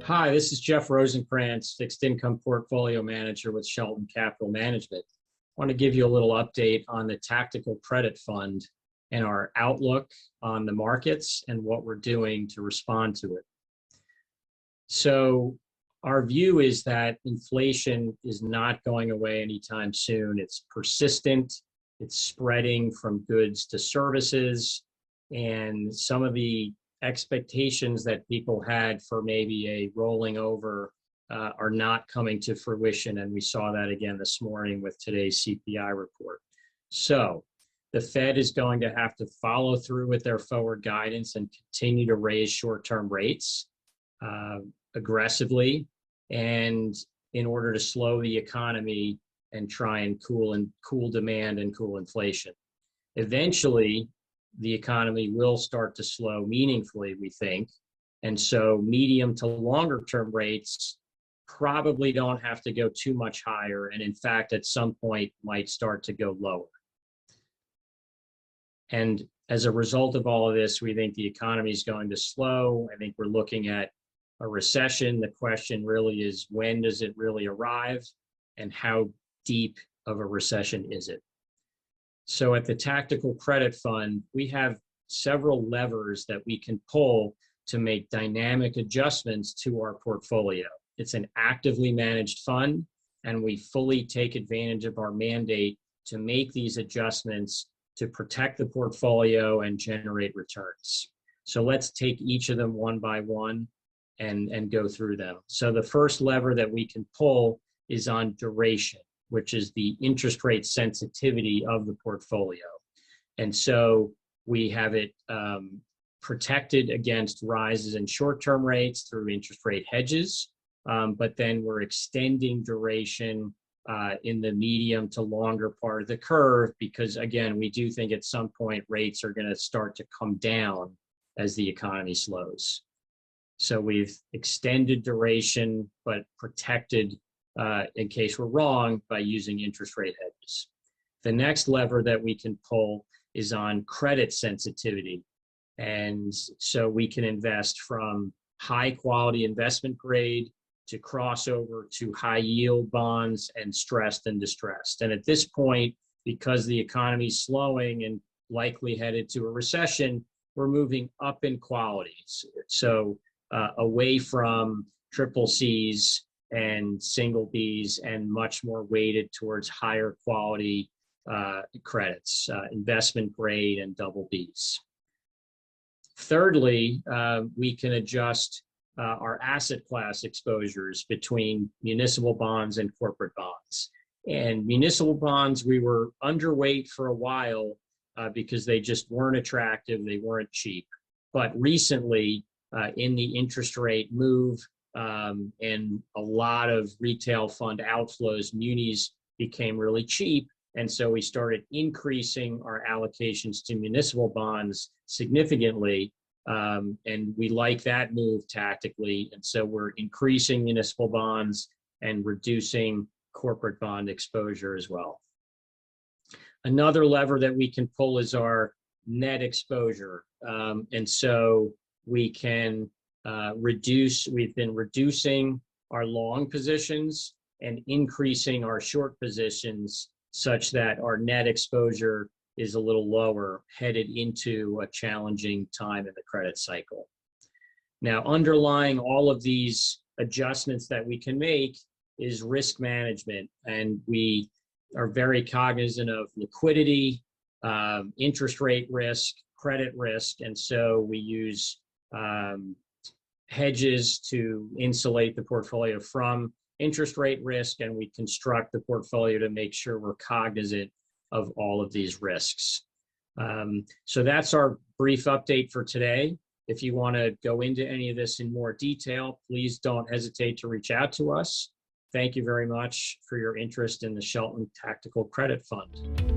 Hi, this is Jeff Rosenkranz, fixed income portfolio manager with Shelton Capital Management. I want to give you a little update on the tactical credit fund and our outlook on the markets and what we're doing to respond to it. So our view is that inflation is not going away anytime soon. It's persistent, it's spreading from goods to services, and some of the expectations that people had for maybe a rolling over are not coming to fruition. And we saw that again this morning with today's CPI report. So the Fed is going to have to follow through with their forward guidance and continue to raise short-term rates aggressively, and in order to slow the economy and try and cool demand and cool inflation. Eventually, the economy will start to slow meaningfully, we think. And so medium to longer term rates probably don't have to go too much higher. And in fact, at some point might start to go lower. And as a result of all of this, we think the economy is going to slow. I think we're looking at a recession. The question really is, when does it really arrive and how deep of a recession is it? So at the Tactical Credit Fund, we have several levers that we can pull to make dynamic adjustments to our portfolio. It's an actively managed fund, and we fully take advantage of our mandate to make these adjustments to protect the portfolio and generate returns. So let's take each of them one by one and go through them. So the first lever that we can pull is on duration, which is the interest rate sensitivity of the portfolio. And so we have it protected against rises in short-term rates through interest rate hedges, but then we're extending duration in the medium to longer part of the curve because, again, we do think at some point rates are going to start to come down as the economy slows. So we've extended duration, but protected in case we're wrong by using interest rate hedges. The next lever that we can pull is on credit sensitivity. And so we can invest from high quality investment grade to crossover to high yield bonds and stressed and distressed. And at this point, because the economy is slowing and likely headed to a recession, we're moving up in qualities. So away from triple C's and single B's and much more weighted towards higher quality credits, investment grade and double B's. Thirdly, we can adjust our asset class exposures between municipal bonds and corporate bonds. And municipal bonds, we were underweight for a while because they just weren't attractive, they weren't cheap. But recently, in the interest rate move, and a lot of retail fund outflows, munis became really cheap. And so we started increasing our allocations to municipal bonds significantly. And we like that move tactically. And so we're increasing municipal bonds and reducing corporate bond exposure as well. Another lever that we can pull is our net exposure. And so we can we've been reducing our long positions and increasing our short positions such that our net exposure is a little lower headed into a challenging time in the credit cycle. Now, underlying all of these adjustments that we can make is risk management, and we are very cognizant of liquidity, interest rate risk, credit risk, and so we use hedges to insulate the portfolio from interest rate risk, and we construct the portfolio to make sure we're cognizant of all of these risks. So that's our brief update for today. If you want to go into any of this in more detail, please don't hesitate to reach out to us. Thank you very much for your interest in the Shelton Tactical Credit Fund.